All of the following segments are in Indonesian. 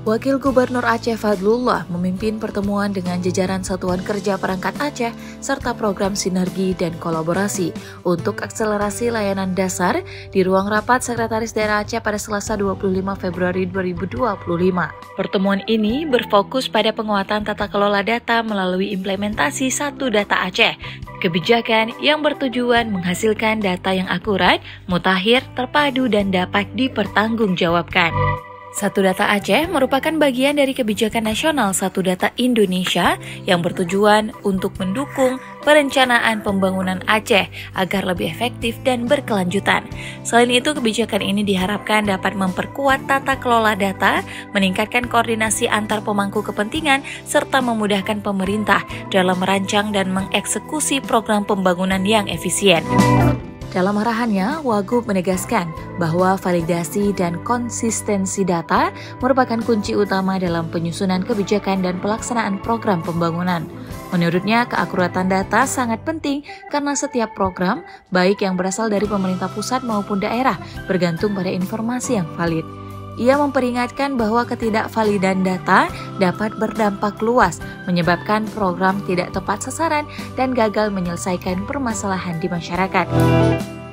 Wakil Gubernur Aceh Fadlullah memimpin pertemuan dengan jajaran Satuan Kerja Perangkat Aceh serta program sinergi dan kolaborasi untuk akselerasi layanan dasar di ruang rapat Sekretaris Daerah Aceh pada Selasa 25 Februari 2025. Pertemuan ini berfokus pada penguatan tata kelola data melalui implementasi Satu Data Aceh, kebijakan yang bertujuan menghasilkan data yang akurat, mutakhir, terpadu, dan dapat dipertanggungjawabkan. Satu Data Aceh merupakan bagian dari kebijakan nasional Satu Data Indonesia yang bertujuan untuk mendukung perencanaan pembangunan Aceh agar lebih efektif dan berkelanjutan. Selain itu, kebijakan ini diharapkan dapat memperkuat tata kelola data, meningkatkan koordinasi antar pemangku kepentingan, serta memudahkan pemerintah dalam merancang dan mengeksekusi program pembangunan yang efisien. Dalam arahannya, Wagub menegaskan bahwa validasi dan konsistensi data merupakan kunci utama dalam penyusunan kebijakan dan pelaksanaan program pembangunan. Menurutnya, keakuratan data sangat penting karena setiap program, baik yang berasal dari pemerintah pusat maupun daerah, bergantung pada informasi yang valid. Ia memperingatkan bahwa ketidakvalidan data dapat berdampak luas, menyebabkan program tidak tepat sasaran dan gagal menyelesaikan permasalahan di masyarakat.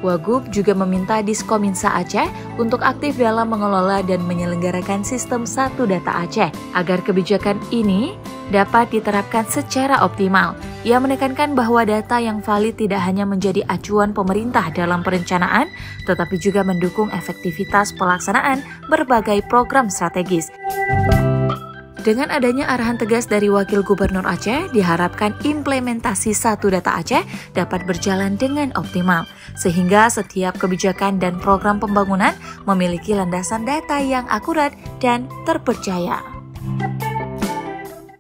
Wagub juga meminta Diskominsa Aceh untuk aktif dalam mengelola dan menyelenggarakan sistem Satu Data Aceh agar kebijakan ini dapat diterapkan secara optimal. Ia menekankan bahwa data yang valid tidak hanya menjadi acuan pemerintah dalam perencanaan, tetapi juga mendukung efektivitas pelaksanaan berbagai program strategis. Dengan adanya arahan tegas dari Wakil Gubernur Aceh, diharapkan implementasi Satu Data Aceh dapat berjalan dengan optimal, sehingga setiap kebijakan dan program pembangunan memiliki landasan data yang akurat dan terpercaya.